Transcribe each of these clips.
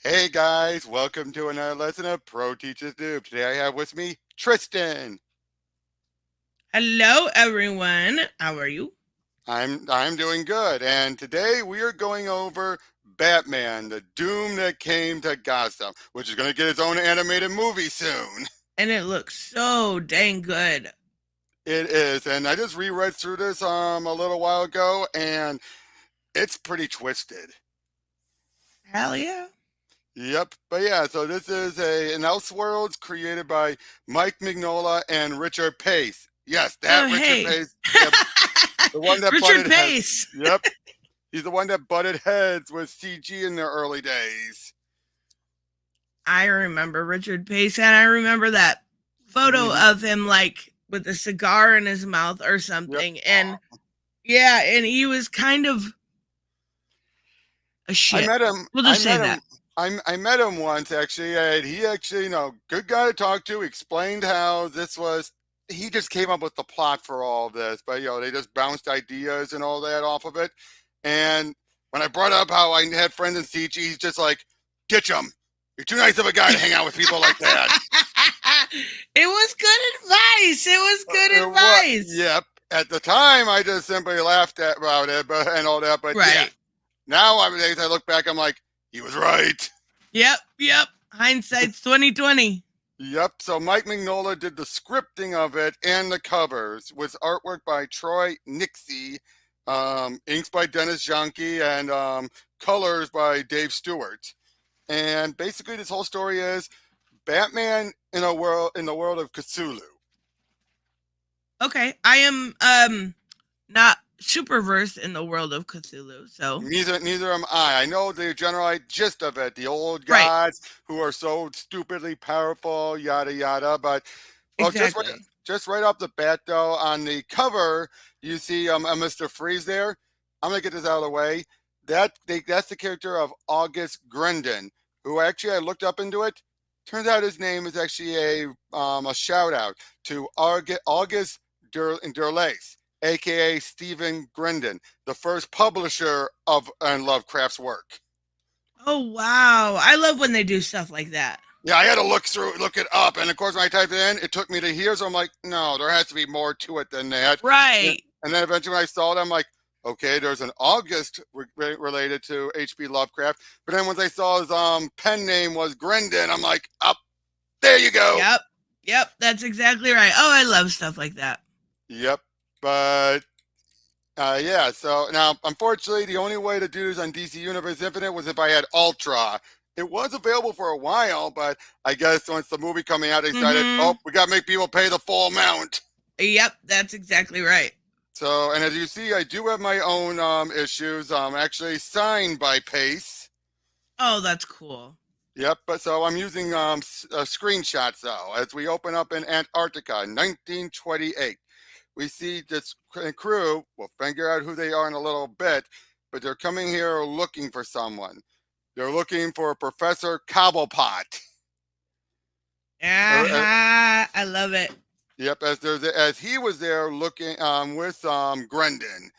Hey guys, welcome to another lesson of Pro Teachers Noob. Today I have with me Tristan. Hello, everyone. How are you? I'm doing good, and today we are going over Batman, the Doom that came to Gotham, which is going to get its own animated movie soon. And it looks so dang good. It is, and I just reread through this a little while ago, and it's pretty twisted. Hell yeah. Yep, but yeah, so this is an Elseworlds created by Mike Mignola and Richard Pace. Yes, that Oh, Richard hey. Pace. Yep, the one that Richard butted heads. Pace. Yep, he's the one that butted heads with CG in the early days. I remember Richard Pace, and I remember that photo Hmm. of him, like, with a cigar in his mouth or Yep. something. And yeah, and he was kind of a I shit. met him. We'll I just say met that. him. I met him once actually, and he actually, good guy to talk to. Explained how this was. He just came up with the plot for all of this, but they just bounced ideas and all that off of it. And when I brought up how I had friends in CG, he's just like, "Ditch him. You're too nice of a guy to hang out with people like that." It was good advice. It was good What? advice. Yep. At the time, I just simply laughed at about it, but and all that. But yeah, Right. now I look back, I'm like, he was right. Yep. Hindsight's 2020. Yep. So Mike Mignola did the scripting of it and the covers with artwork by Troy Nixie, inks by Dennis Janke, and colors by Dave Stewart. And basically, this whole story is Batman in the world of Cthulhu. Okay, I am not super versed in the world of Cthulhu, so Neither am I. I know the general gist of it. The old right, gods who are so stupidly powerful, yada yada. But well, exactly. just right off the bat, though, on the cover, you see a Mr. Freeze there. I'm gonna get this out of the way. That's the character of August Grendon, who actually I looked up into it. Turns out his name is actually a shout out to August Derlace, aka Stephen Grendon, the first publisher of Lovecraft's work. Oh wow, I love when they do stuff like that. Yeah, I had to look it up, and of course, when I typed it in, it took me to here. So I'm like, no, there has to be more to it than that. Right. And then eventually, when I saw it, I'm like, okay, there's an August related to H.P. Lovecraft. But then once I saw his pen name was Grendon, I'm like, up there you go. Yep. Yep. That's exactly right. Oh, I love stuff like that. Yep. But yeah, so now unfortunately, the only way to do this on DC Universe Infinite was if I had Ultra. It was available for a while, but I guess once the movie coming out, they decided, Mm-hmm. oh, we got to make people pay the full amount. Yep. That's exactly right. So, and as you see, I do have my own issues, actually signed by Pace. Oh, that's cool. Yep, but so I'm using screenshots though. As we open up in Antarctica, 1928, we see this crew. We'll figure out who they are in a little bit, but they're coming here looking for someone. They're looking for Professor Cobblepot. Uh, I love it. yep, as he was there looking with Grendon.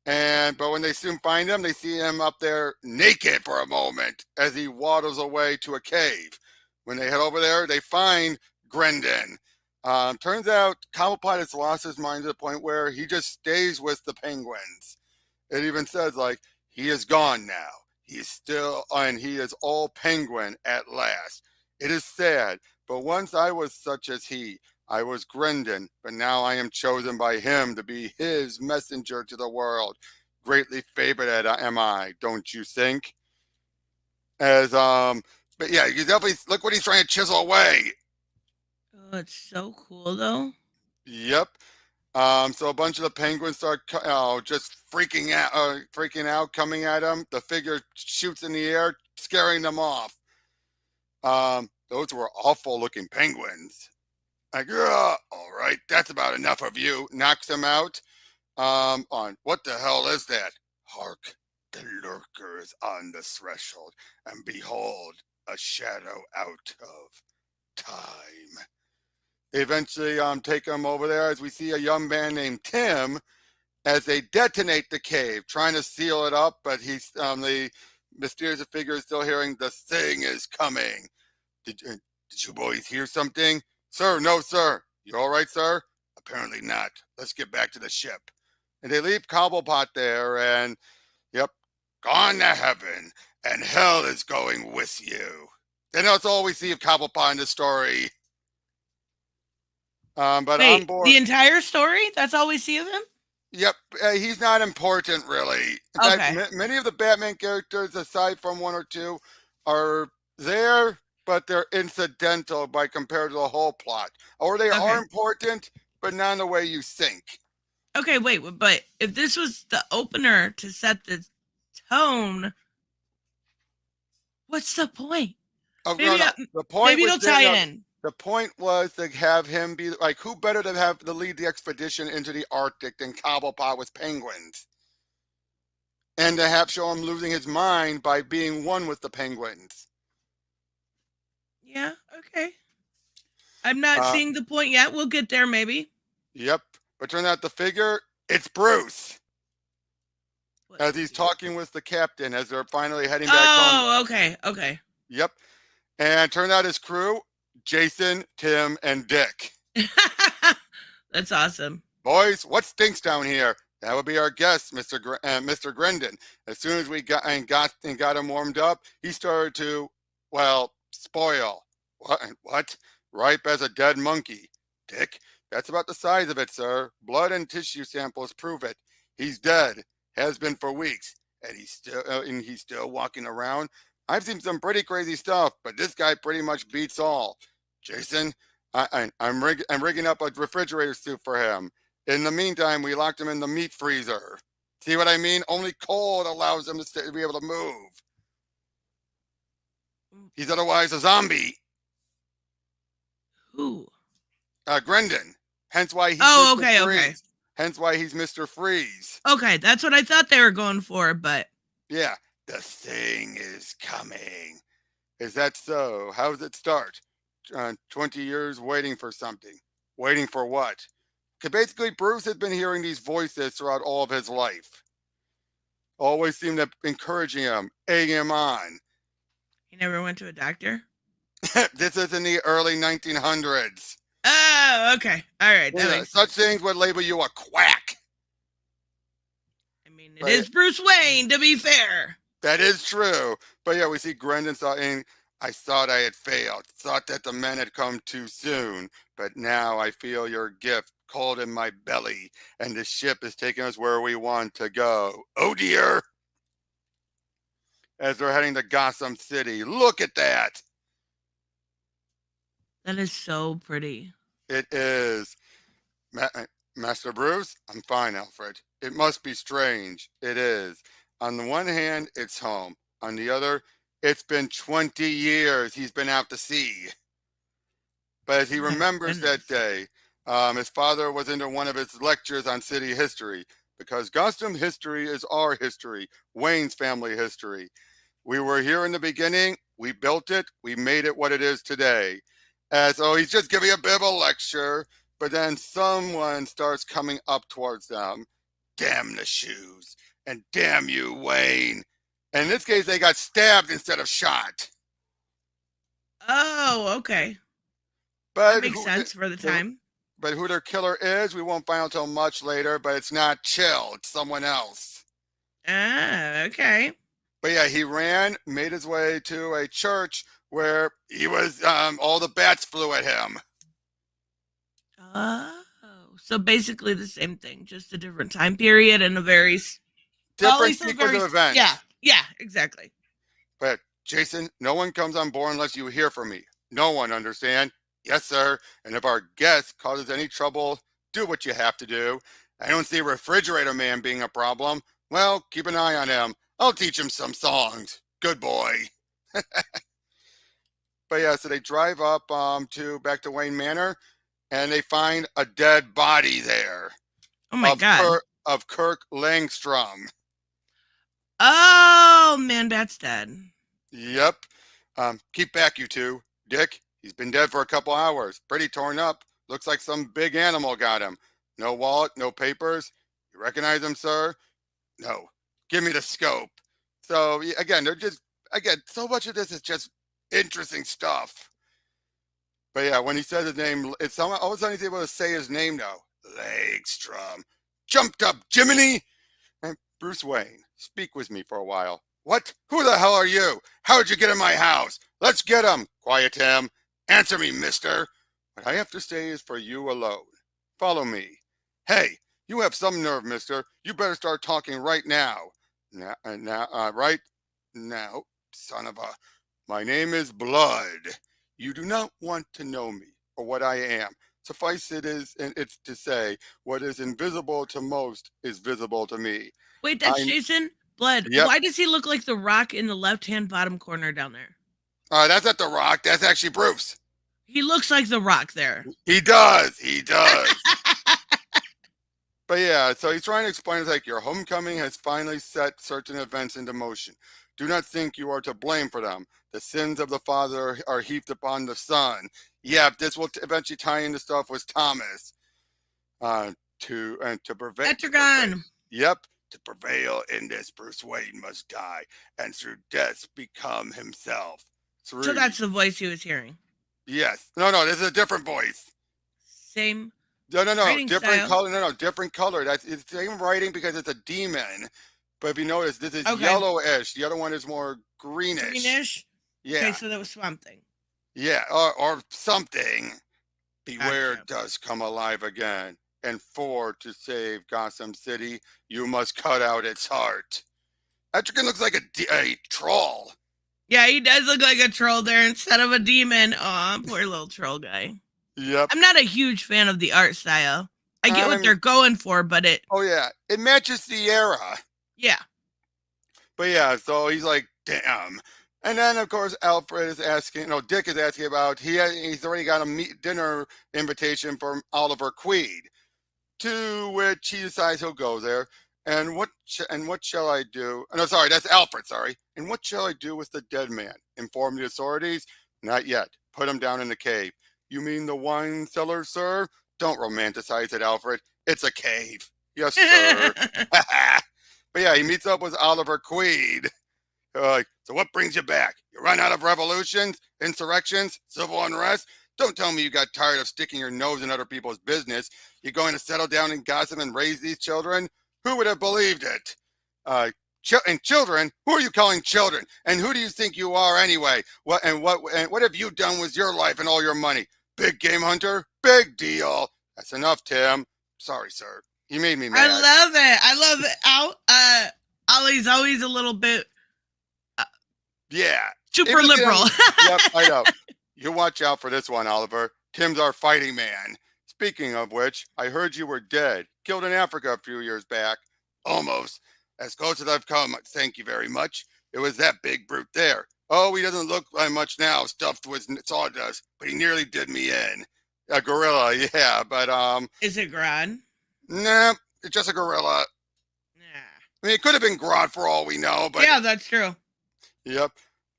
But when they soon find him, they see him up there naked for a moment as he waddles away to a cave. When they head over there, they find Grendon. Turns out Cobblepot has lost his mind to the point where he just stays with the penguins. It even says like he is gone now. He is still, and he is all penguin at last. It is sad, but once I was such as he. I was Grendon, but now I am chosen by him to be his messenger to the world. Greatly favored am I, don't you think? As but yeah, you definitely look what he's trying to chisel away. Oh, it's so cool though. Yep. So a bunch of the penguins start just freaking out, coming at him. The figure shoots in the air, scaring them off. Those were awful looking penguins. Like, all right, that's about enough of you. Knocks him out. On what the hell is that? Hark, the lurker is on the threshold, and behold, a shadow out of time. They eventually take him over there as we see a young man named Tim as they detonate the cave, trying to seal it up, but he's the mysterious figure is still hearing, "The thing is coming. Did you boys hear something? Sir, no, sir. You all right, sir? Apparently not. Let's get back to the ship." And they leave Cobblepot there, and yep, gone to heaven, and hell is going with you. And that's all we see of Cobblepot in the story. But on Wait, board, the entire story? That's all we see of him? yep, he's not important really. In fact, Okay. many of the Batman characters, aside from one or two, are there, but they're incidental by compared to the whole plot, or they are Okay. important, but not in the way you think. Okay, wait, but if this was the opener to set the tone, what's the point? Oh no, Maybe no. The point maybe was it'll that, tie no, in. the point was to have him be like, who better to have to lead the expedition into the Arctic than Cobblepot with penguins, and to have show him losing his mind by being one with the penguins. Yeah, okay. I'm not seeing the point yet. We'll get there maybe. Yep, but turn out the figure, it's Bruce. As he's talking with the captain as they're finally heading back home. Oh, okay. Yep. And turned out his crew, Jason, Tim, and Dick. That's awesome. Boys, what stinks down here? That would be our guest, Mr. Grendon. As soon as we got him warmed up, he started to, well, spoil. What? Ripe as a dead monkey. Dick, that's about the size of it, sir. Blood and tissue samples prove it. He's dead. Has been for weeks, and he's still walking around. I've seen some pretty crazy stuff, but this guy pretty much beats all. Jason, I'm rigging up a refrigerator suit for him. In the meantime, we locked him in the meat freezer. See what I mean? Only cold allows him to be able to move. He's otherwise a zombie. Who? Grendon. Hence why he's Oh, Mr. okay. Freeze. Hence why he's Mr. Freeze. Okay, that's what I thought they were going for, but yeah, the thing is coming. Is that so? How does it start? 20 years waiting for something. Waiting for what? Because basically, Bruce has been hearing these voices throughout all of his life. Always seemed to encouraging him, egging him on. He never went to a doctor? This is in the early 1900s. Oh, okay. All right. That makes such sense. things would label you a quack. I mean, it is Bruce Wayne, to be fair. That is true. But yeah, we see Grendon saying, I thought I had failed, thought that the men had come too soon, but now I feel your gift cold in my belly, and the ship is taking us where we want to go. Oh dear! As they're heading to Gotham City. Look at that! That is so pretty. It is. Master Bruce, I'm fine, Alfred. It must be strange. It is. On the one hand, it's home. On the other, it's been 20 years he's been out to sea. But as he remembers that day, his father was into one of his lectures on city history, because Gotham history is our history, Wayne's family history. We were here in the beginning, we built it, we made it what it is today. So he's just giving a bit of a lecture, but then someone starts coming up towards them. Damn the shoes, and damn you, Wayne. And in this case, they got stabbed instead of shot. Oh, okay. But that makes sense for the time. But who their killer is, we won't find out until much later, but it's not Chill, it's someone else. Ah, okay. But yeah, he made his way to a church where he was, all the bats flew at him. Oh, so basically the same thing, just a different time period and a very different sequence of events. Yeah, exactly. But Jason, no one comes on board unless you hear from me. No one, understand? Yes, sir. And if our guest causes any trouble, do what you have to do. I don't see Refrigerator Man being a problem. Well, keep an eye on him. I'll teach him some songs. Good boy. But yeah, so they drive up back to Wayne Manor, and they find a dead body there. Oh my God. Of Kirk Langstrom. Oh, Man-Bat's dead. Yep. Keep back, you two. Dick, he's been dead for a couple hours. Pretty torn up. Looks like some big animal got him. No wallet, no papers. You recognize him, sir? No. Give me the scope. So again, they're just so much of this is just interesting stuff. But yeah, when he said his name, it's someone all of a sudden he's able to say his name now. Legstrom. Jumped up, Jiminy! And Bruce Wayne, speak with me for a while. What? Who the hell are you? How'd you get in my house? Let's get him. Quiet, Tim. Answer me, mister. What I have to say is for you alone. Follow me. Hey, you have some nerve, mister. You better start talking right now. Right now, son of a... My name is Blood. You do not want to know me or what I am. Suffice it's to say, what is invisible to most is visible to me. Wait, that's Jason Blood. Yep. Why does he look like the Rock in the left-hand bottom corner down there? That's not the Rock. That's actually Bruce. He looks like the Rock there. He does. He does. But yeah, so he's trying to explain, it's like, your homecoming has finally set certain events into motion. Do not think you are to blame for them. The sins of the father are heaped upon the son. Yeah, this will eventually tie into stuff with Thomas. To prevail. Etrigan. Yep. To prevail in this, Bruce Wayne must die, and through death become himself. So that's the voice he was hearing. Yes. No, this is a different voice. Same. No. Different style. color. No, different color. It's the same writing because it's a demon. But if you notice, this is yellowish. The other one is more greenish. Greenish? Yeah. Okay, so that was Swamp Thing. Yeah, or something. Beware, does come alive again. And to save Gotham City, you must cut out its heart. Etrigan looks like a troll. Yeah, he does look like a troll there instead of a demon. Aw, poor little troll guy. Yep. I'm not a huge fan of the art style. I get what they're going for, but it... Oh, yeah. It matches the era. Yeah. But yeah, so he's like, damn. And then, of course, Alfred is asking, Dick is asking about, he's already got a dinner invitation from Oliver Queen, to which he decides he'll go there. And what shall I do? No, sorry, that's Alfred, sorry. And what shall I do with the dead man? Inform the authorities? Not yet. Put him down in the cave. You mean the wine cellar, sir? Don't romanticize it, Alfred. It's a cave. Yes, sir. But yeah, he meets up with Oliver Queen. So what brings you back? You run out of revolutions, insurrections, civil unrest? Don't tell me you got tired of sticking your nose in other people's business. You're going to settle down in Gotham and raise these children? Who would have believed it? And children? Who are you calling children? And who do you think you are anyway? What have you done with your life and all your money? Big game hunter? Big deal. That's enough, Tim. Sorry, sir. You made me mad. I love it. Ollie's always a little bit... yeah. Super liberal. Yep, I know. You watch out for this one, Oliver. Tim's our fighting man. Speaking of which, I heard you were dead. Killed in Africa a few years back. Almost. As close as I've come, thank you very much. It was that big brute there. Oh, he doesn't look like much now, stuffed with sawdust, but he nearly did me in. A gorilla, yeah, but Is it Grodd? Nah, it's just a gorilla. Nah. I mean, it could have been Grodd for all we know, but... Yeah, that's true. Yep.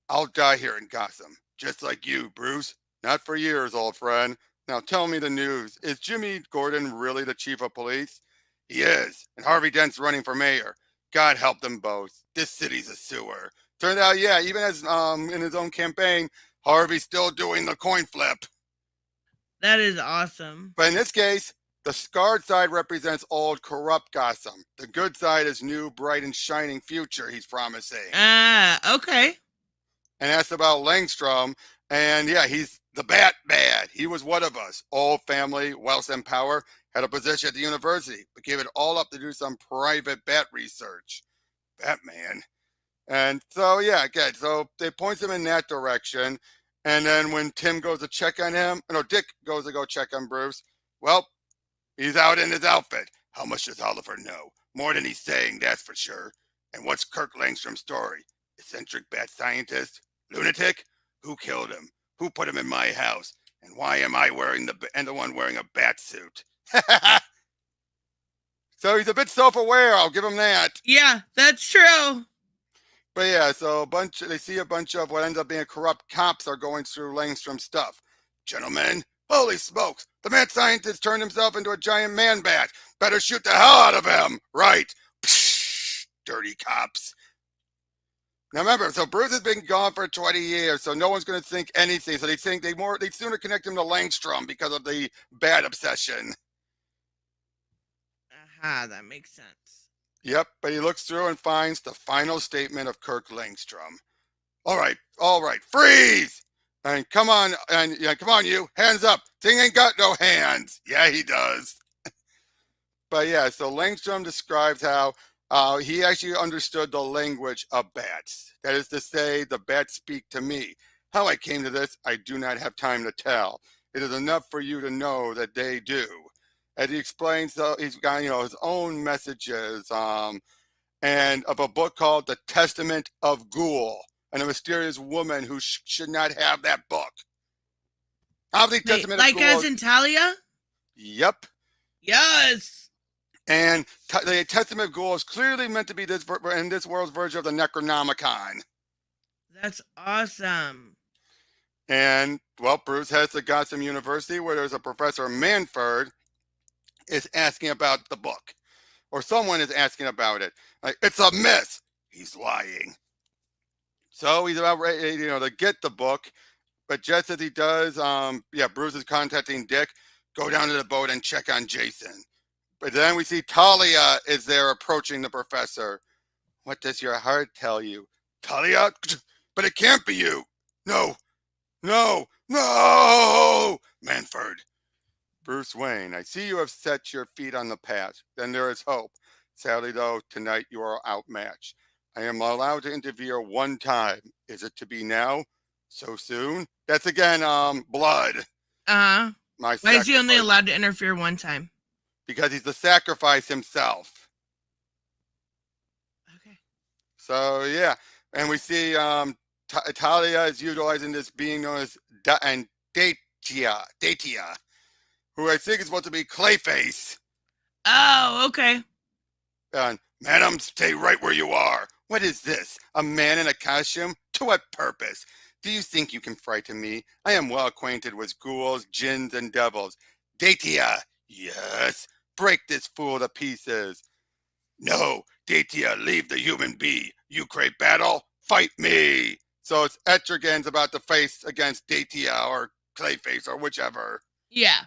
I'll die here in Gotham, just like you, Bruce. Not for years, old friend. Now tell me the news. Is Jimmy Gordon really the chief of police? He is, and Harvey Dent's running for mayor. God help them both. This city's a sewer. Turned out, yeah, even as in his own campaign, Harvey's still doing the coin flip. That is awesome. But in this case, the scarred side represents old, corrupt Gotham. The good side is new, bright, and shining future he's promising. Okay. And that's about Langstrom. And yeah, he's the Batman. He was one of us. All family, wealth, and power. Had a position at the university, but gave it all up to do some private bat research. Batman. And so, yeah, again, so they point him in that direction. And then when Tim goes to check on him, Dick goes to go check on Bruce. Well, he's out in his outfit. How much does Oliver know? More than he's saying, that's for sure. And what's Kirk Langstrom's story? Eccentric bat scientist? Lunatic? Who killed him? Who put him in my house? And why am I the one wearing a bat suit? So he's a bit self-aware, I'll give him that. Yeah, that's true. But yeah, so they see a bunch of what ends up being corrupt cops are going through Langstrom's stuff. Gentlemen, holy smokes, the mad scientist turned himself into a giant man bat. Better shoot the hell out of him. Right. Psh, dirty cops. Now remember, so Bruce has been gone for 20 years, so no one's going to think anything. So they think they sooner connect him to Langstrom because of the bad obsession. Aha, that makes sense. Yep, but he looks through and finds the final statement of Kirk Langstrom. All right, freeze! And come on, you, hands up. Thing ain't got no hands. Yeah, he does. But yeah, so Langstrom describes how he actually understood the language of bats. That is to say, the bats speak to me. How I came to this, I do not have time to tell. It is enough for you to know that they do. And he explains, he's got his own messages, and of a book called The Testament of Ghoul, and a mysterious woman who should not have that book. Wait, Testament like of Ghoul, as in Talia? Yep. Yes. And the Testament of Ghoul is clearly meant to be in this world's version of the Necronomicon. That's awesome. And, well, Bruce heads to Gotham University, where there's a Professor Manford is asking about the book. Or someone is asking about it. Like, it's a myth. He's lying. So he's about ready, to get the book. But just as he does, Bruce is contacting Dick. Go down to the boat and check on Jason. But then we see Talia is there approaching the professor. What does your heart tell you? Talia? But it can't be you. No. Manford. Bruce Wayne, I see you have set your feet on the path. Then there is hope. Sadly, though, tonight you are outmatched. I am allowed to interfere one time. Is it to be now? So soon? That's again, blood. Why is he only allowed to interfere one time? Because he's the sacrifice himself. Okay. So yeah, and we see Talia is utilizing this being known as Datia, who I think is supposed to be Clayface. Oh, okay. Madam, stay right where you are. What is this? A man in a costume? To what purpose? Do you think you can frighten me? I am well acquainted with ghouls, jinns, and devils. Datia, yes. Break this fool to pieces. No, Datia, leave the human be. You crave battle? Fight me. So it's Etrigan's about to face against Datia or Clayface or whichever. Yeah.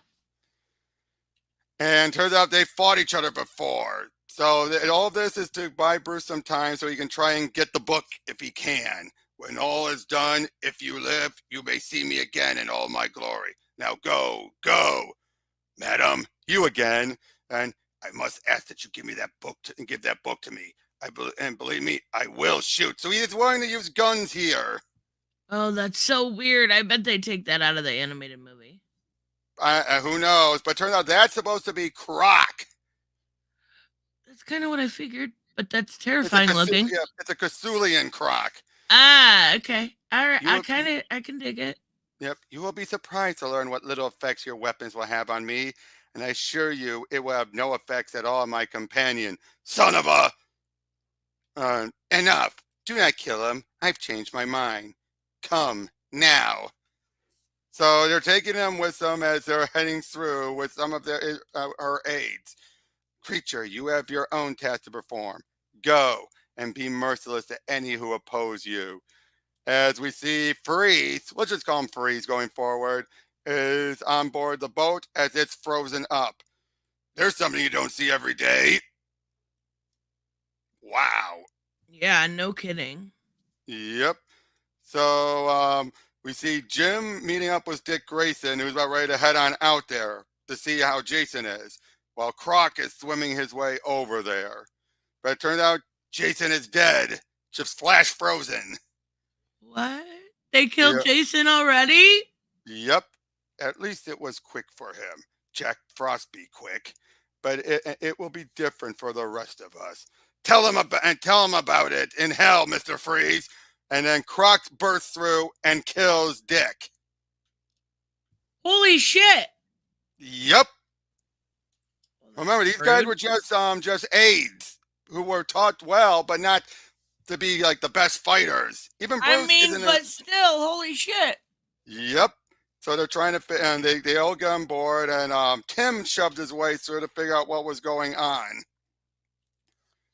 And turns out they fought each other before. So all this is to buy Bruce some time so he can try and get the book if he can. When all is done, if you live, you may see me again in all my glory. Now go. Madam, you again. And I must ask that you give me that book and give that book to me. And believe me, I will shoot. So he is willing to use guns here. Oh, that's so weird. I bet they take that out of the animated movie. Who knows? But turns out that's supposed to be Croc. That's kind of what I figured, but that's terrifying looking. Yeah, it's a Casulian Croc. Ah, okay. All right. I can dig it. Yep. You will be surprised to learn what little effects your weapons will have on me. And I assure you, it will have no effects at all on my companion. Son of a... enough. Do not kill him. I've changed my mind. Come, now. So they're taking him with them as they're heading through with some of her aides. Creature, you have your own task to perform. Go, and be merciless to any who oppose you. As we see Freeze, let's just call him Freeze going forward, is on board the boat as it's frozen up. There's something you don't see every day. Wow. Yeah, no kidding. Yep. So we see Jim meeting up with Dick Grayson, who's about ready to head on out there to see how Jason is, while Croc is swimming his way over there. But it turns out Jason is dead, just flash frozen. What? They killed Jason already? Yep. At least it was quick for him. Jack Frost be quick. But it will be different for the rest of us. Tell him about it in hell, Mr. Freeze. And then Croc bursts through and kills Dick. Holy shit. Yep. Remember, these guys were just aides who were taught well, but not to be like the best fighters. Even Bruce but still, holy shit. Yep. So they're trying to fit, and they all get on board, and Tim shoved his way through to figure out what was going on.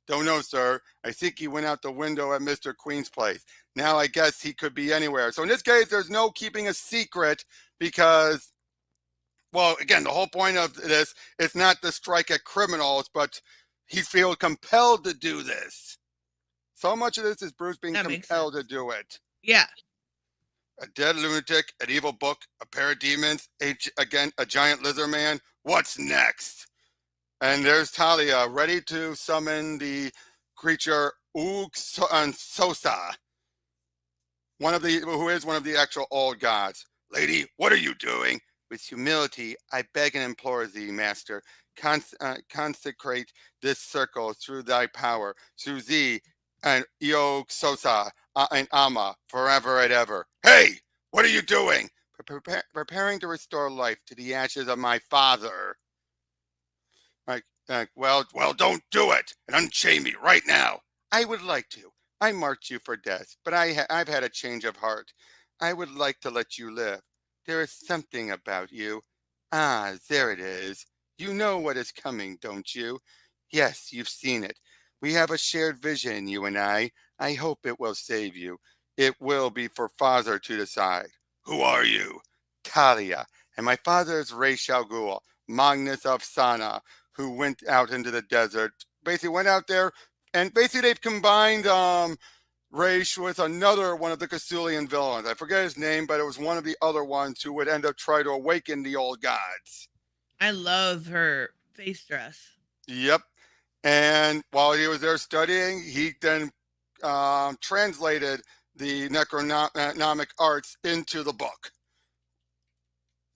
Don't know, sir. I think he went out the window at Mr. Queen's place. Now I guess he could be anywhere. So in this case, there's no keeping a secret because, well, again, the whole point of this is not to strike at criminals, but he feels compelled to do this. So much of this is Bruce being compelled to do it. Yeah. A dead lunatic, an evil book, a pair of demons, again, a giant lizard man. What's next? And there's Talia, ready to summon the creature Sosa, who is one of the actual old gods. Lady, what are you doing? With humility, I beg and implore thee, master, consecrate this circle through thy power, through thee and Sosa and Ama, forever and ever. Hey, what are you doing? Preparing to restore life to the ashes of my father. Well, don't do it and unchain me right now. I would like to. I marked you for death, but I've had a change of heart. I would like to let you live. There is something about you. Ah, there it is. You know what is coming, don't you? Yes, you've seen it. We have a shared vision, you and I. I hope it will save you. It will be for father to decide. Who are you? Talia. And my father is Ray Shal Magnus of Sana, who went out into the desert. Basically went out there, and basically they've combined Raish with another one of the Casulian villains. I forget his name, but it was one of the other ones who would end up trying to awaken the old gods. I love her face dress. Yep. And while he was there studying, he then translated the necronomic arts into the book.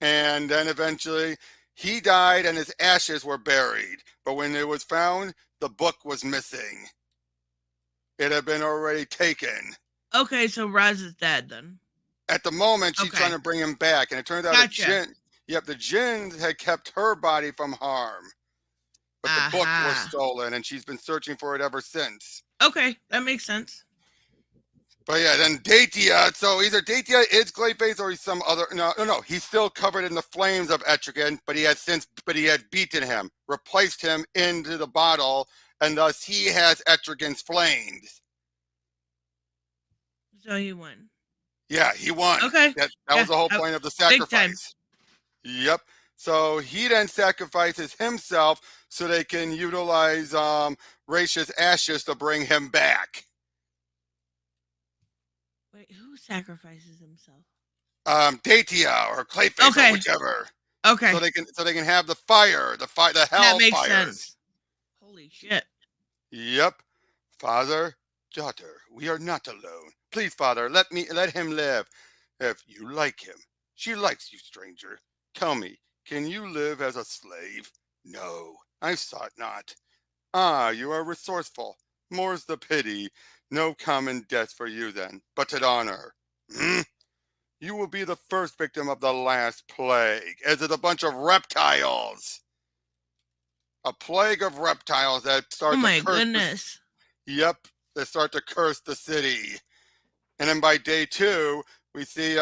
And then eventually he died and his ashes were buried. But when it was found, the book was missing. It had been already taken. Okay, so Raz is dead then. At the moment, she's trying to bring him back. And it turned out the djinns had kept her body from harm. But the book was stolen, and she's been searching for it ever since. Okay, that makes sense. But yeah, then Datia. So either Datia is Clayface or he's some other. No. He's still covered in the flames of Etrigan, but he had beaten him, replaced him into the bottle, and thus he has Etrigan's flames. So he won. Yeah, he won. Okay, that was the whole point of the sacrifice. Yep. So he then sacrifices himself so they can utilize Raish's ashes to bring him back. Wait, who sacrifices himself? Datia or Clayface or whichever. Okay. So they can have the fire, the hell that makes fires. Sense. Holy shit. Yep. Father, daughter, we are not alone. Please, Father, let him live. If you like him. She likes you, stranger. Tell me, can you live as a slave? No, I thought not. Ah, you are resourceful. More's the pity. No common death for you then, but an honor. You will be the first victim of the last plague, as is a bunch of reptiles. A plague of reptiles that start to curse. Oh my goodness. Yep, they start to curse the city. And then by day 2, we see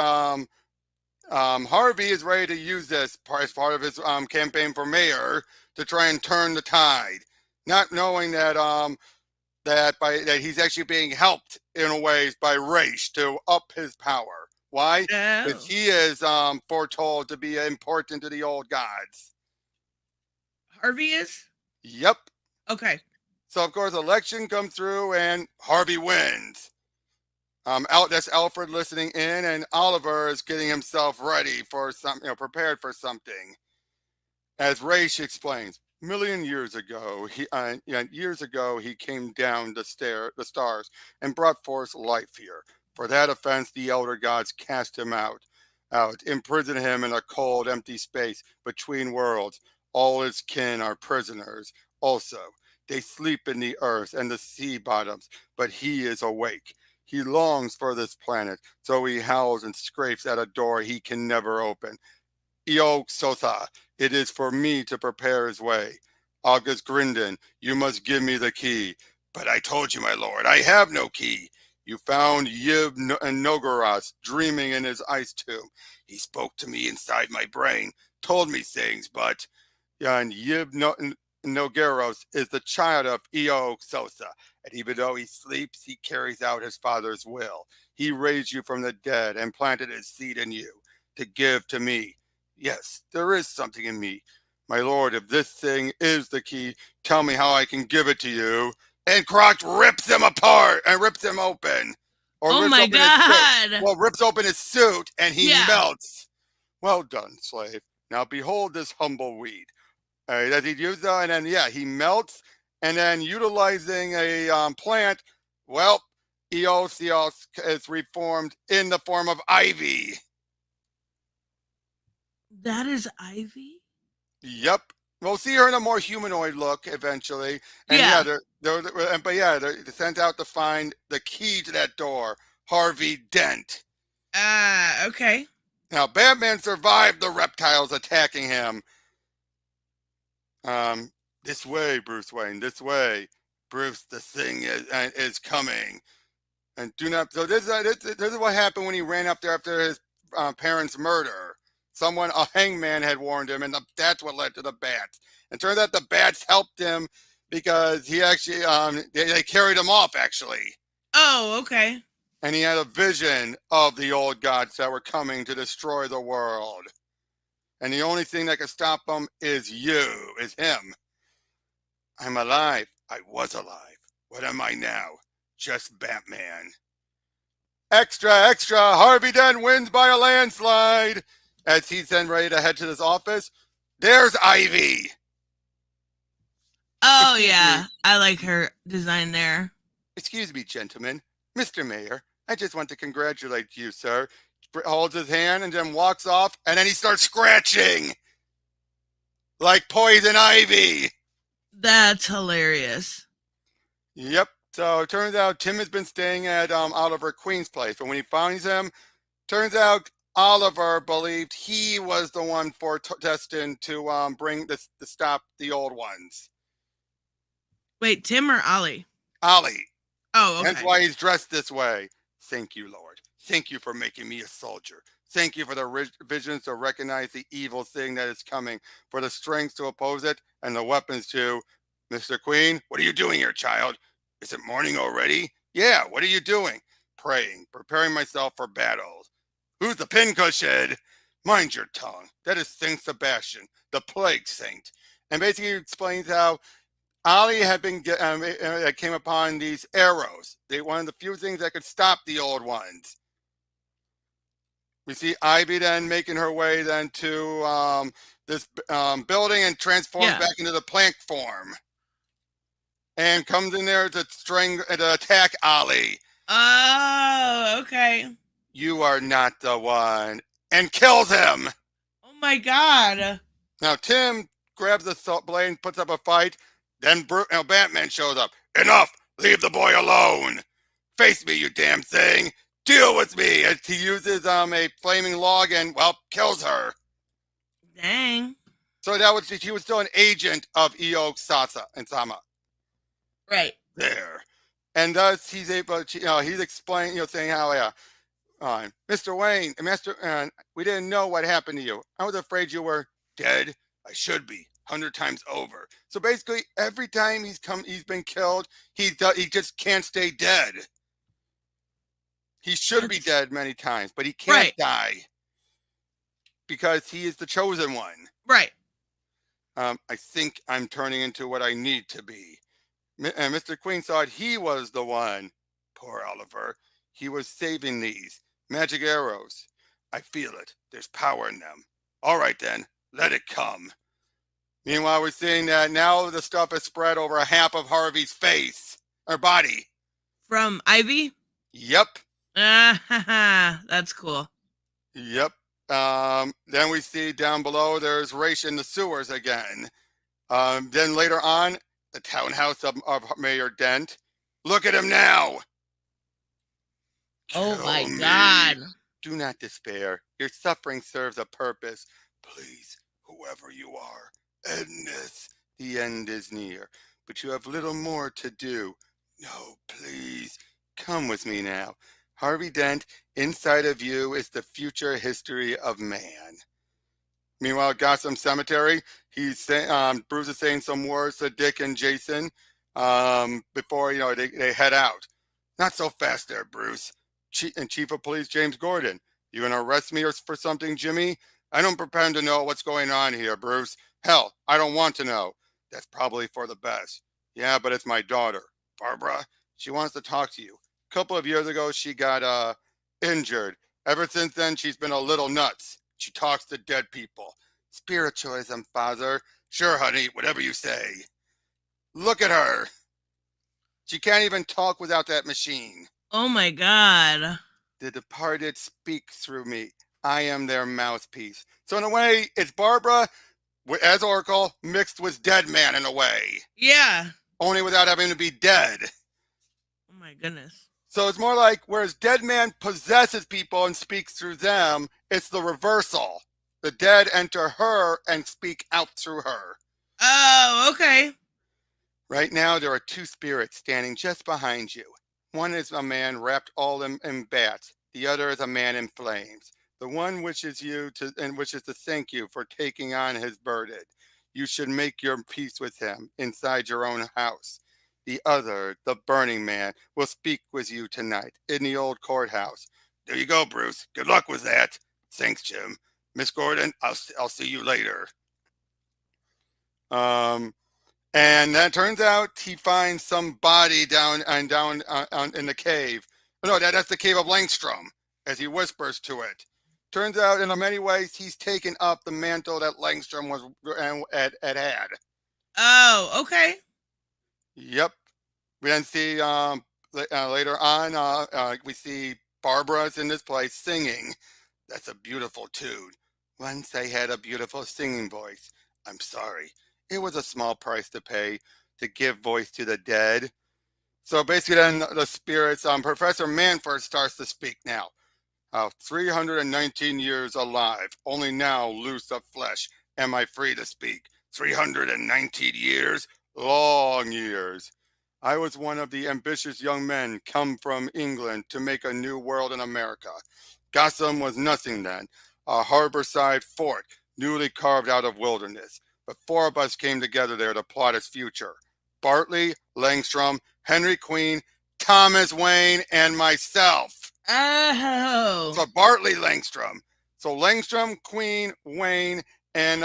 Harvey is ready to use this as part of his campaign for mayor to try and turn the tide, not knowing that that he's actually being helped in a ways by Raish to up his power. Why? Because he is foretold to be important to the old gods. Harvey is? Yep. Okay. So of course, election comes through and Harvey wins. That's Alfred listening in, and Oliver is getting himself ready for something, prepared for something. As Raish explains, years ago, he came down the stars and brought forth life here. For that offense, the elder gods cast him out, imprisoned him in a cold, empty space between worlds. All his kin are prisoners. Also, they sleep in the earth and the sea bottoms, but he is awake. He longs for this planet, so he howls and scrapes at a door he can never open. Eog Sotha, it is for me to prepare his way. August Grindon, you must give me the key. But I told you, my lord, I have no key. You found Yib and Nogoras dreaming in his ice tomb. He spoke to me inside my brain, told me things, but and Yib Nogueros is the child of Io Sosa, and even though he sleeps, he carries out his father's will. He raised you from the dead and planted his seed in you to give to me. Yes, there is something in me. My lord, if this thing is the key, tell me how I can give it to you. And Croc rips him apart and rips him open. Or Oh rips my open his suit. god. Well, rips open his suit and he Yeah. melts. Well done, slave. Now behold this humble weed. That he used, and then he melts, and then utilizing a plant. Well, Eosios is reformed in the form of ivy. That is Ivy? Yep. We'll see her in a more humanoid look eventually. And Yeah. they're sent out to find the key to that door, Harvey Dent. Okay. Now, Batman survived the reptiles attacking him. This way, Bruce Wayne, this way. Bruce, the thing is coming. And do not. So this is what happened when he ran up there after his parents' murder. Someone, a hangman, had warned him, and that's what led to the bats. And turns out the bats helped him because he actually they carried him off actually. Oh, okay. And he had a vision of the old gods that were coming to destroy the world. And the only thing that can stop him is him. I'm alive. I was alive. What am I now? Just Batman. Extra, extra, Harvey Dent wins by a landslide. As he's then ready to head to his office, there's Ivy. Oh, Excuse yeah. me. I like her design there. Excuse me, gentlemen. Mr. Mayor, I just want to congratulate you, sir. Holds his hand and then walks off, and then he starts scratching like poison ivy. That's hilarious. Yep. So it turns out Tim has been staying at Oliver Queen's place, but when he finds him, turns out Oliver believed he was the one destined to bring this to stop the old ones. Wait, Tim or Ollie? Ollie. Oh, okay. That's why he's dressed this way. Thank you, Lord. Thank you for making me a soldier. Thank you for the visions to recognize the evil thing that is coming, for the strength to oppose it, and the weapons to. Mr. Queen, what are you doing here, child? Is it morning already? Yeah, what are you doing? Praying, preparing myself for battles. Who's the pincushion? Mind your tongue. That is Saint Sebastian, the plague saint. And basically explains how Ollie had been came upon these arrows. They one of the few things that could stop the old ones. We see Ivy then making her way then to this building and transforms back into the plant form, and comes in there to attack Ollie. Oh, okay. You are not the one, and kills him. Oh my god. Now Tim grabs the blade and puts up a fight. Then Batman shows up. Enough! Leave the boy alone! Face me, you damn thing! Deal with me! As he uses a flaming log and, well, kills her. Dang. So she was still an agent of Io Sasa and Sama. Right. There. And thus he's able to, he's explaining, saying how, Mr. Wayne, we didn't know what happened to you. I was afraid you were dead. I should be 100 times over. So basically, every time he's been killed, he just can't stay dead. He should be dead many times, but he can't die because he is the chosen one. Right. I think I'm turning into what I need to be. And Mr. Queen thought he was the one. Poor Oliver. He was saving these magic arrows. I feel it. There's power in them. All right, then. Let it come. Meanwhile, we're seeing that now the stuff is spread over half of Harvey's face, or body. From Ivy? Yep. That's cool. Yep. Then we see down below there's Raish in the sewers again. Then later on, the townhouse of Mayor Dent. Look at him now. Oh my God. Do not despair. Your suffering serves a purpose. Please, whoever you are, end this. The end is near, but you have little more to do. No, please, come with me now. Harvey Dent, inside of you is the future history of man. Meanwhile, Gotham Cemetery, Bruce is saying some words to Dick and Jason before they head out. Not so fast there, Bruce. Chief of Police James Gordon. You gonna arrest me for something, Jimmy? I don't pretend to know what's going on here, Bruce. Hell, I don't want to know. That's probably for the best. Yeah, but it's my daughter, Barbara. She wants to talk to you. A couple of years ago, she got injured. Ever since then, she's been a little nuts. She talks to dead people. Spiritualism, father. Sure, honey, whatever you say. Look at her. She can't even talk without that machine. Oh my God. The departed speak through me. I am their mouthpiece. So in a way, it's Barbara as Oracle mixed with Dead Man in a way. Yeah. Only without having to be dead. Oh my goodness. So it's more like whereas Dead Man possesses people and speaks through them, it's the reversal. The dead enter her and speak out through her. Oh, okay. Right now, there are two spirits standing just behind you. One is a man wrapped all in bats. The other is a man in flames. The one wishes to thank you for taking on his burden. You should make your peace with him inside your own house. The other, the burning man, will speak with you tonight in the old courthouse. There you go, Bruce. Good luck with that. Thanks, Jim. Miss Gordon, I'll see you later. And that turns out he finds some body down in the cave. No, that's the cave of Langstrom, as he whispers to it. Turns out, in many ways, he's taken up the mantle that Langstrom had. Oh, okay. Yep. We then see later on, we see Barbara's in this place singing. That's a beautiful tune. Once I had a beautiful singing voice. I'm sorry. It was a small price to pay to give voice to the dead. So basically then the spirits, Professor Manford starts to speak now. 319 years alive, only now loose of flesh am I free to speak. 319 years, long years. I was one of the ambitious young men come from England to make a new world in America. Gotham was nothing then, a harborside fort newly carved out of wilderness. But four of us came together there to plot its future. Bartley, Langstrom, Henry Queen, Thomas Wayne, and myself. Oh. So Bartley, Langstrom. So Langstrom, Queen, Wayne, and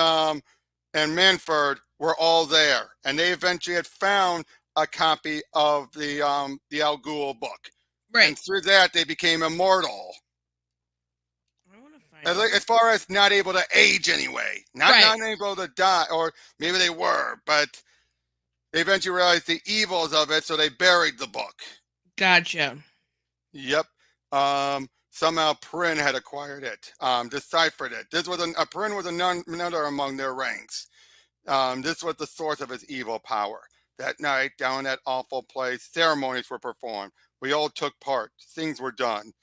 Manford were all there. And they eventually had found a copy of the Al Ghul book. Right. And through that, they became immortal. As far as not able to age anyway. Not able to die, or maybe they were, but they eventually realized the evils of it, so they buried the book. Gotcha. Yep. Somehow Prin had acquired it, deciphered it. This was Prin was another among their ranks. This was the source of his evil power. That night, down in that awful place, ceremonies were performed. We all took part. Things were done.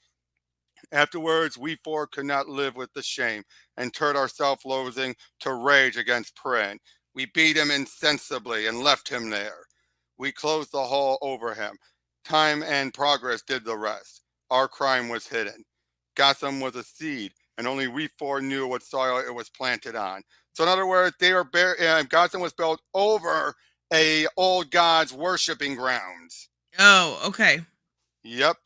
Afterwards, we four could not live with the shame and turned our self-loathing to rage against Prin. We beat him insensibly and left him there. We closed the hall over him. Time and progress did the rest. Our crime was hidden. Gotham was a seed, and only we four knew what soil it was planted on. So in other words, Gotham was built over a old gods worshipping grounds. Oh, okay. Yep.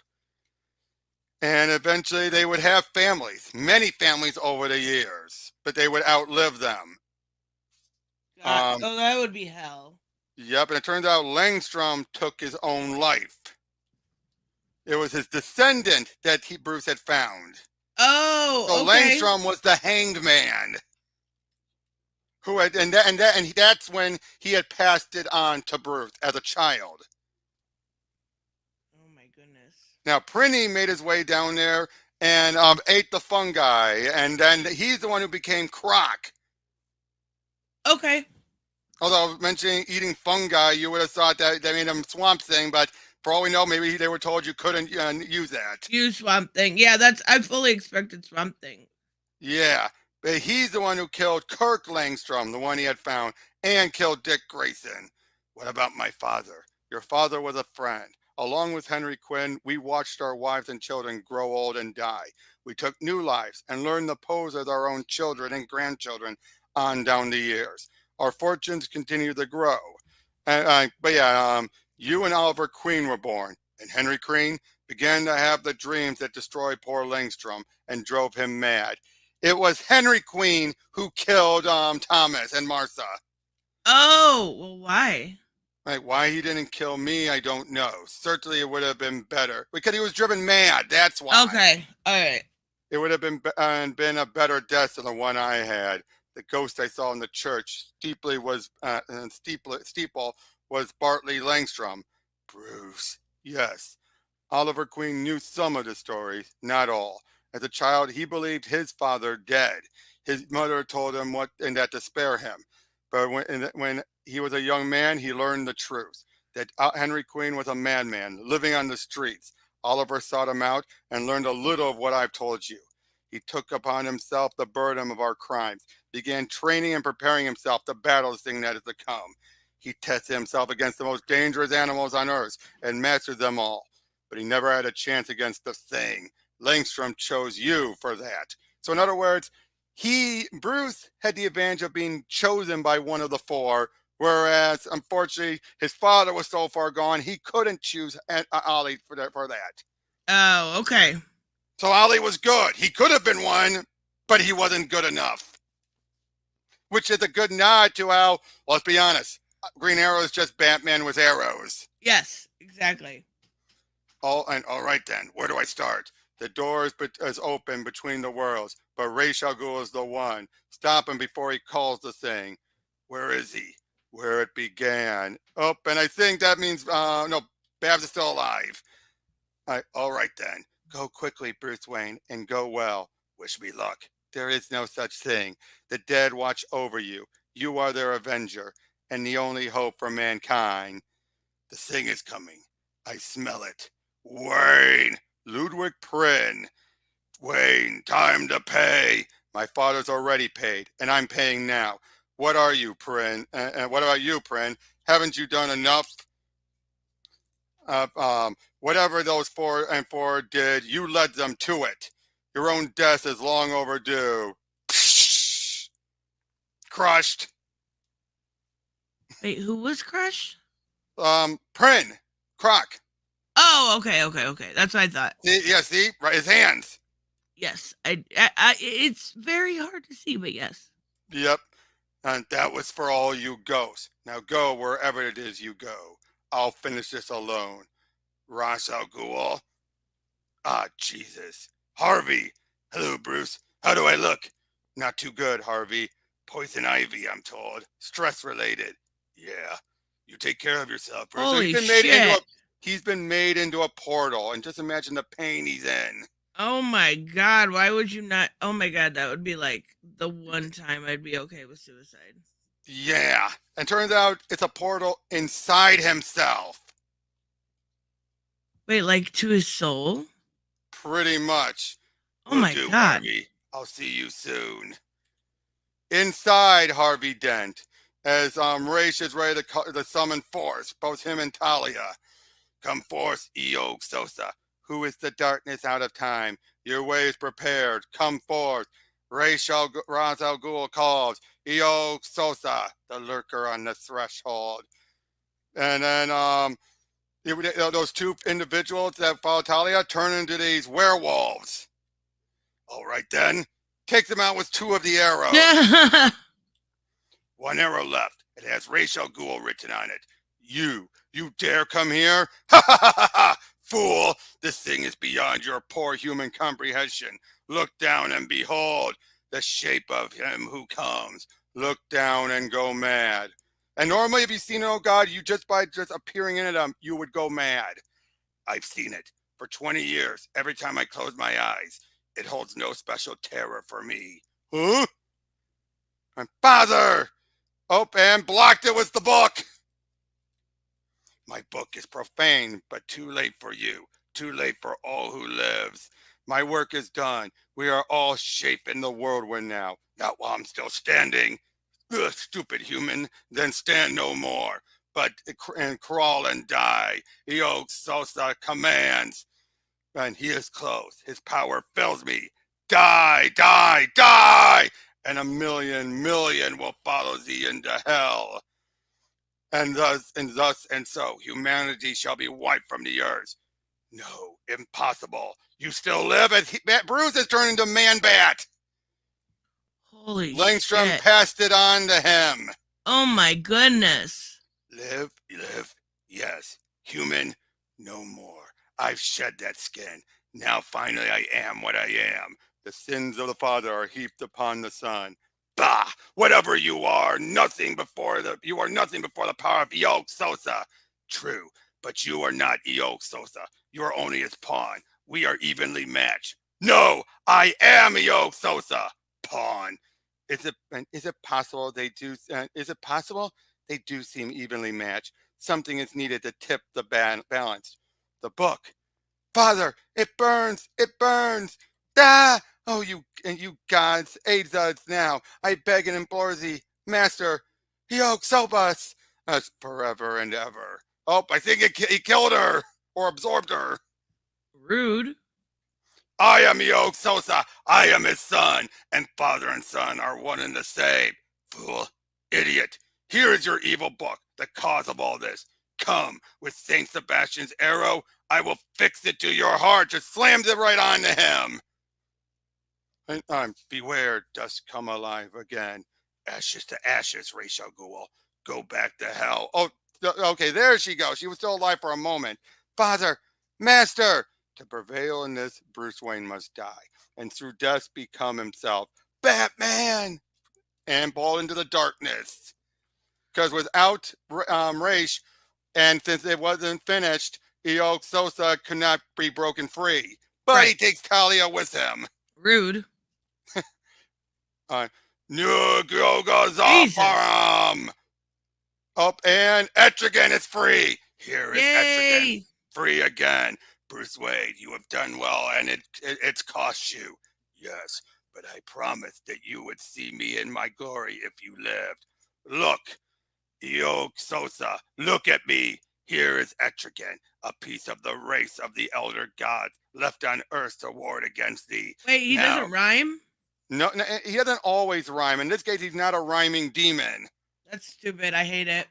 And eventually they would have families, many families over the years, but they would outlive them. That would be hell. Yep, and it turns out Langstrom took his own life. It was his descendant that Bruce had found. Oh, so okay. Langstrom was the hanged man. And that's when he had passed it on to Bruce as a child. Oh my goodness. Now Prinny made his way down there and ate the fungi, and then he's the one who became Croc. Okay. Although mentioning eating fungi, you would have thought that they made him Swamp Thing, but for all we know, maybe they were told you couldn't use that. Use Swamp Thing. Yeah, I fully expected Swamp Thing. Yeah, but he's the one who killed Kirk Langstrom, the one he had found, and killed Dick Grayson. What about my father? Your father was a friend. Along with Henry Quinn, we watched our wives and children grow old and die. We took new lives and learned the pose of our own children and grandchildren on down the years. Our fortunes continued to grow. You and Oliver Queen were born, and Henry Queen began to have the dreams that destroyed poor Langstrom and drove him mad. It was Henry Queen who killed Thomas and Martha. Oh, well, why? Right, why he didn't kill me, I don't know. Certainly, it would have been better because he was driven mad. That's why. Okay, all right. It would have been a better death than the one I had. The ghost I saw in the church steeple was Bartley Langstrom. Bruce, yes. Oliver Queen knew some of the story, not all. As a child, he believed his father dead. His mother told him what and that to spare him. But when he was a young man, he learned the truth that Henry Queen was a madman living on the streets. Oliver sought him out and learned a little of what I've told you. He took upon himself the burden of our crimes, began training and preparing himself to battle the thing that is to come. He tested himself against the most dangerous animals on earth and mastered them all. But he never had a chance against the thing. Langstrom chose you for that. So in other words, Bruce had the advantage of being chosen by one of the four, whereas unfortunately his father was so far gone he couldn't choose Ollie for that. Oh, okay. So Ollie was good. He could have been one, but he wasn't good enough. Which is a good nod to how, let's be honest, Green Arrow is just Batman with arrows. Yes, exactly. All right then, where do I start? The door is open between the worlds, but Ra's al Ghul is the one. Stop him before he calls the thing. Where is he? Where it began. Oh, and I think that means, no, Babs is still alive. All right then. Go quickly, Bruce Wayne, and go well. Wish me luck. There is no such thing. The dead watch over you. You are their avenger, and the only hope for mankind. The thing is coming. I smell it. Wayne! Ludwig Prynne. Wayne, time to pay. My father's already paid, and I'm paying now. What are you, Prynne? What about you, Prynne? Haven't you done enough? Whatever those four did, you led them to it. Your own death is long overdue. Crushed. Wait, who was crushed? Prynne. Croc. Oh, okay. That's what I thought. Yeah, see? Right, his hands. Yes, I it's very hard to see, but yes. Yep. And that was for all you ghosts. Now go wherever it is you go. I'll finish this alone. Ra's al Ghul. Ah, Jesus. Harvey. Hello, Bruce. How do I look? Not too good, Harvey. Poison ivy, I'm told. Stress related. Yeah. You take care of yourself, Bruce. Holy So he's been made into a portal, and just imagine the pain he's in. Oh my God, why would you not? Oh my God, that would be like the one time I'd be okay with suicide. Yeah. And turns out it's a portal inside himself. Wait, like to his soul? Pretty much. Oh my God. Harvey. I'll see you soon. Inside Harvey Dent, as Ra's is ready to summon force, both him and Talia. Come forth, Eog Sosa. Who is the darkness out of time? Your way is prepared. Come forth. Ra's al Ghul calls. Eog Sosa, the lurker on the threshold. And then those two individuals that follow Talia turn into these werewolves. All right then. Take them out with two of the arrows. One arrow left. It has Ra's al Ghul written on it. You dare come here? Ha ha ha ha! Fool! This thing is beyond your poor human comprehension. Look down and behold the shape of him who comes. Look down and go mad. And normally, if you've seen an old god, by just appearing in it, you would go mad. I've seen it for 20 years. Every time I close my eyes, it holds no special terror for me. Huh? My father! Oh, and blocked it with the book. My book is profane, but too late for you. Too late for all who lives. My work is done. We are all shaping the whirlwind now. Not while I'm still standing. Ugh, stupid human, then stand no more. and crawl and die. Eoxosa commands, and he is close. His power fills me. Die, die, die, and a million will follow thee into hell. And thus, and so, humanity shall be wiped from the earth. No, impossible. You still live as Bruce is turned into Man-Bat. Holy Langstrom shit. passed it on to him. Oh my goodness. Live, yes. Human, no more. I've shed that skin. Now finally I am what I am. The sins of the father are heaped upon the son. Bah! Whatever you are nothing before the power of Eoxosa. True, but you are not Eoxosa. You are only his pawn. We are evenly matched. No, I am Eoxosa. Pawn. Is it possible they do? Is it possible they do seem evenly matched? Something is needed to tip the balance. The book. Father, it burns! It burns! Ah! Oh, you gods, aid us now. I beg and implore thee, Master. Help us forever and ever. Oh, I think he killed her or absorbed her. Rude. I am Eoxosa. I am his son, and father and son are one and the same. Fool, idiot. Here is your evil book, the cause of all this. Come, with Saint Sebastian's arrow, I will fix it to your heart. Just slammed it right onto him. And beware, dust come alive again. Ashes to ashes, Ra's al Ghul. Go back to hell. Oh, okay, there she goes. She was still alive for a moment. Father, Master, to prevail in this, Bruce Wayne must die, and through death become himself. Batman! And fall into the darkness. Because without Ra's, and since it wasn't finished, Eoxosa could not be broken free. But right. He takes Talia with him. Rude. New goes off arm. Up and Etrigan is free. Here is Etrigan, free again. Bruce Wayne, you have done well, and it's cost you. Yes, but I promised that you would see me in my glory if you lived. Look, Eoxosa, look at me. Here is Etrigan, a piece of the race of the elder gods left on earth to ward against thee. Wait, he doesn't rhyme? No, he doesn't always rhyme. In this case, he's not a rhyming demon. That's stupid. I hate it.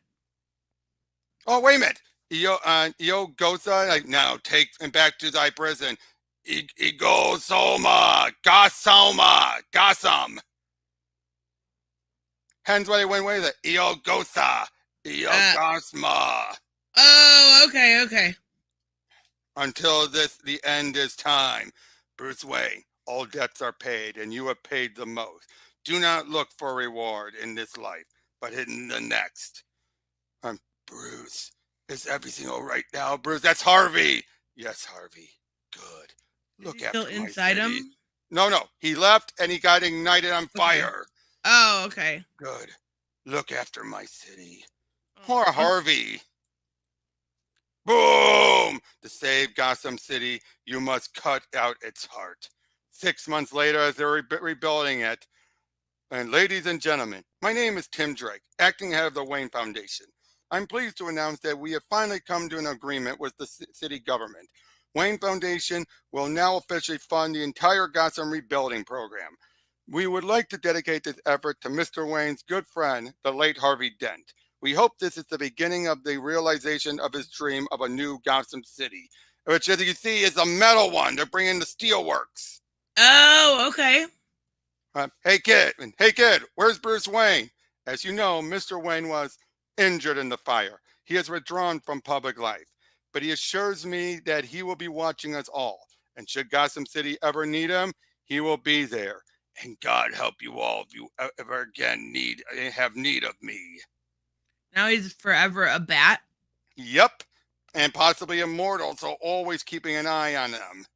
Oh, wait a minute. Eoxosa, like, now take him back to thy prison. Egosoma, Gotham. Hence why they went away with it. Eoxosa, Eogosma. Oh, okay. Until the end is time. Bruce Wayne, all debts are paid, and you have paid the most. Do not look for reward in this life, but in the next. Bruce, is everything all right now? Bruce, that's Harvey. Yes, Harvey. Good. Look after still inside him? No. He left, and he got ignited on fire. Oh, okay. Good. Look after my city. Poor Harvey. Boom! To save Gotham City, you must cut out its heart. 6 months later, as they're rebuilding it, and ladies and gentlemen, my name is Tim Drake, acting head of the Wayne Foundation. I'm pleased to announce that we have finally come to an agreement with the city government. Wayne Foundation will now officially fund the entire Gotham rebuilding program. We would like to dedicate this effort to Mr. Wayne's good friend, the late Harvey Dent. We hope this is the beginning of the realization of his dream of a new Gotham City, which, as you see, is a metal one. They're bringing the steelworks. Oh, okay. Hey, kid, where's Bruce Wayne? As you know, Mr. Wayne was injured in the fire. He has withdrawn from public life, but he assures me that he will be watching us all. And should Gotham City ever need him, he will be there. And God help you all if you ever again have need of me. Now he's forever a bat? Yep. And possibly immortal, so always keeping an eye on them.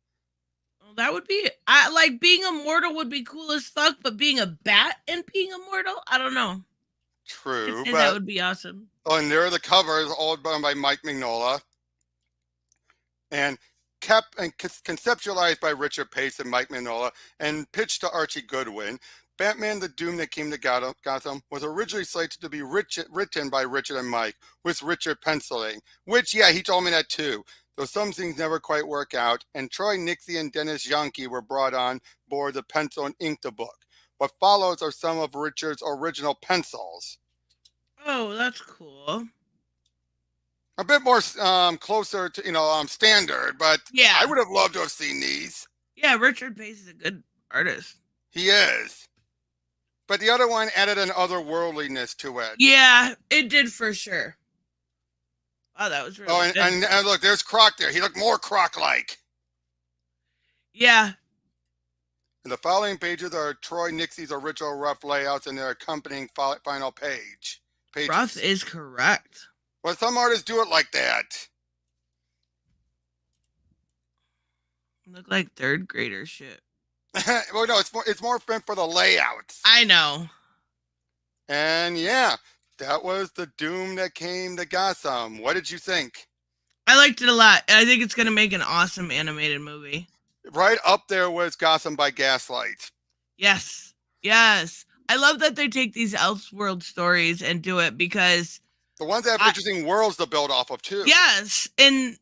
Well, that would be... like, being immortal would be cool as fuck, but being a bat and being immortal? I don't know. True, but... that would be awesome. Oh, and there are the covers, all done by Mike Mignola. And kept and conceptualized by Richard Pace and Mike Mignola, and pitched to Archie Goodwin. Batman the Doom That Came to Gotham was originally slated to be written by Richard and Mike, with Richard penciling, which, yeah, he told me that too, though some things never quite work out, and Troy Nixie and Dennis Yonke were brought on board to pencil and ink the book. What follows are some of Richard's original pencils. Oh, that's cool. A bit more closer to, standard, but Yeah. I would have loved to have seen these. Yeah, Richard Pace is a good artist. He is. But the other one added an otherworldliness to it. Yeah, it did for sure. Wow, that was really good. And look, there's Croc there. He looked more Croc-like. Yeah. And the following pages are Troy Nixie's original rough layouts and their accompanying final pages. Rough is correct. Well, some artists do it like that. Look like third grader shit. Well, no, it's more fun for the layouts. I know. And yeah, that was the Doom That Came to Gotham. What did you think? I liked it a lot. I think it's going to make an awesome animated movie. Right up there was Gotham by Gaslight. Yes. Yes. I love that they take these Elseworlds stories and do it because... The ones that have interesting worlds to build off of, too. Yes. And,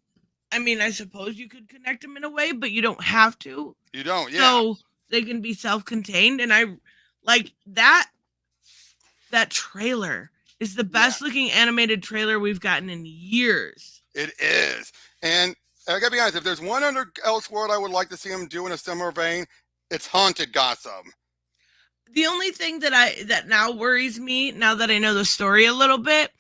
I mean, I suppose you could connect them in a way, but you don't have to. You don't, yeah. So they can be self-contained. And I like that. That trailer is the best looking animated trailer we've gotten in years. It is. And I gotta be honest, if there's one under Elseworld I would like to see them do in a similar vein, it's Haunted Gotham. The only thing that now worries me, now that I know the story a little bit,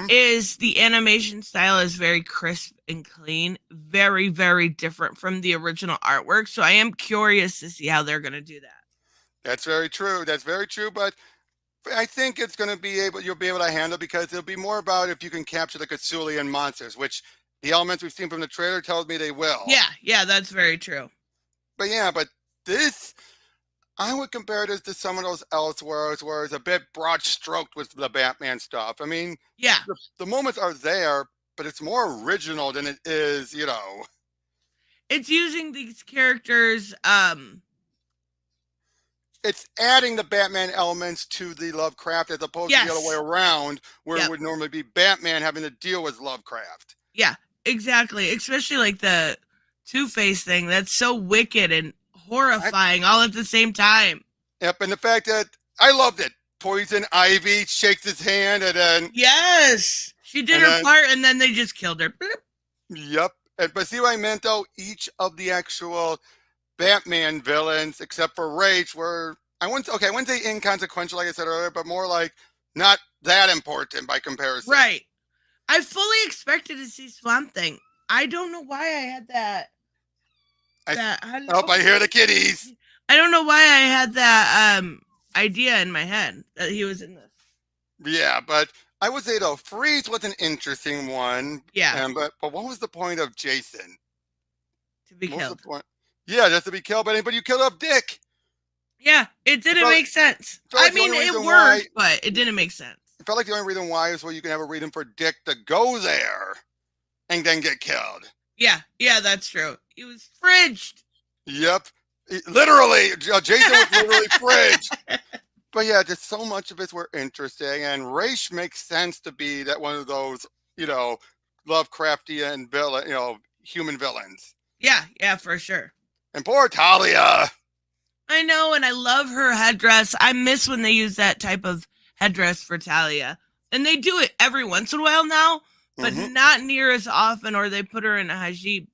is the animation style is very crisp and clean, very, very different from the original artwork. So I am curious to see how they're going to do that. That's very true. That's very true. But I think it's going to you'll be able to handle, because it'll be more about if you can capture the Cthulian monsters, which the elements we've seen from the trailer tells me they will. Yeah, that's very true. But this, I would compare this to some of those Elseworlds where it's a bit broad stroked with the Batman stuff. I mean, yeah, the moments are there, but it's more original than it is, It's using these characters. It's adding the Batman elements to the Lovecraft as opposed to the other way around, where it would normally be Batman having to deal with Lovecraft. Yeah, exactly. Especially like the Two-Face thing. That's so wicked and horrifying all at the same time. Yep, and the fact that I loved it. Poison Ivy shakes his hand, and then she did her part, and then they just killed her. Bloop. Yep, but see what I meant though? Each of the actual Batman villains, except for Rage, were I wouldn't say inconsequential, like I said earlier, but more like not that important by comparison. Right. I fully expected to see Swamp Thing. I don't know why I had that. I hear the kitties. I don't know why I had that idea in my head that he was in this. Yeah, but I would say though, Freeze was an interesting one. Yeah. But what was the point of Jason? To be killed. Yeah, just to be killed. But you killed up Dick. Yeah, it didn't make sense. I mean, it worked, but it didn't make sense. It felt like the only reason why is you can have a reason for Dick to go there and then get killed. Yeah, that's true. He was fridged. Yep. Literally, Jason was literally fridged. But yeah, just so much of it were interesting, and Raish makes sense to be that one of those, Lovecraftian villain, human villains. Yeah, for sure. And poor Talia. I know, and I love her headdress. I miss when they use that type of headdress for Talia. And they do it every once in a while now, but not near as often, or they put her in a hijab.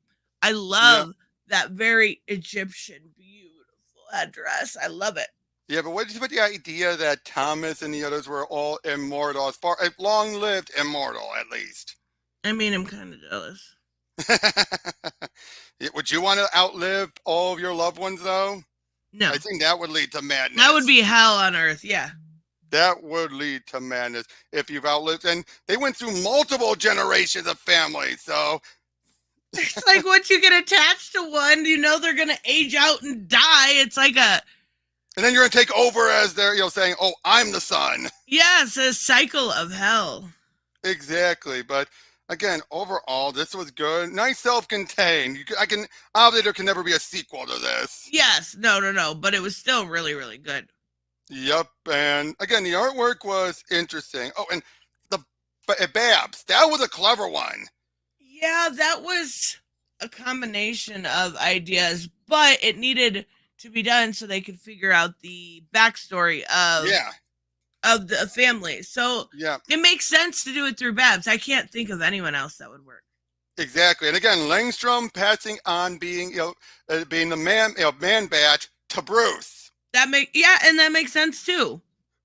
I love that very Egyptian, beautiful headdress. I love it. Yeah, but what did you put the idea that Thomas and the others were all immortal, as long-lived immortal, at least? I mean, I'm kind of jealous. Would you want to outlive all of your loved ones, though? No. I think that would lead to madness. That would be hell on earth, yeah. That would lead to madness if you've outlived. And they went through multiple generations of family, so... It's like once you get attached to one, they're going to age out and die. It's like a... And then you're going to take over as they're, saying, oh, I'm the son. Yeah, it's a cycle of hell. Exactly, but... Again, overall, this was good. Nice self-contained. Obviously, there can never be a sequel to this. Yes, no, but it was still really, really good. Yep. And again, the artwork was interesting. Oh, and the Babs, that was a clever one. Yeah, that was a combination of ideas, but it needed to be done so they could figure out the backstory Yeah. of the family. So Yeah. it makes sense to do it through Babs. I can't think of anyone else that would work. Exactly. And again, Langstrom passing on being, being the man bat to Bruce. And that makes sense too.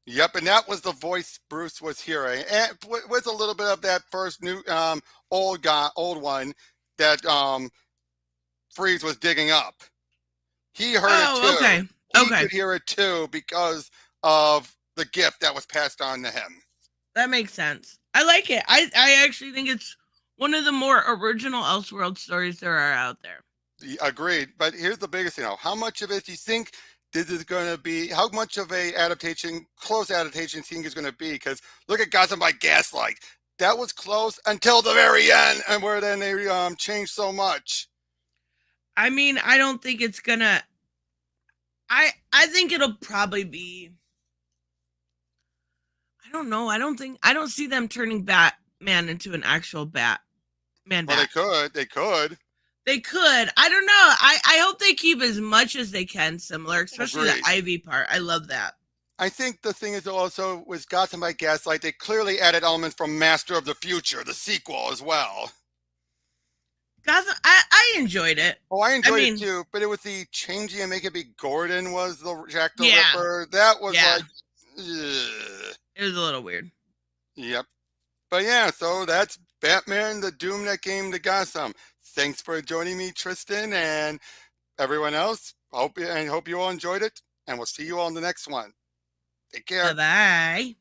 Yep, and that was the voice Bruce was hearing, and with a little bit of that first new old one that Freeze was digging up. He heard it too. Okay. He could hear it too because of the gift that was passed on to him. That makes sense. I like it. I actually think it's one of the more original Elseworlds stories there are out there. Agreed. But here's the biggest thing: how much of it do you think this is going to be? How much of a close adaptation scene is going to be? Because look at Gotham by Gaslight. That was close until the very end, and where then they changed so much. I mean, I don't think it's gonna. I think it'll probably be. I don't know. I don't see them turning Batman into an actual Batman. Well, they could. They could. I don't know. I hope they keep as much as they can similar, especially the Ivy part. I love that. I think the thing is also with Gotham by Gaslight, they clearly added elements from Master of the Future, the sequel, as well. Gotham, I enjoyed it. Oh, I enjoyed it too, but it was the changing and make it be Gordon was the Jack the Ripper. That was like, ugh. It was a little weird. Yep. But yeah, so that's Batman, the Doom that came to Gotham. Thanks for joining me, Tristan, and everyone else. Hope you all enjoyed it, and we'll see you all in the next one. Take care. Bye-bye.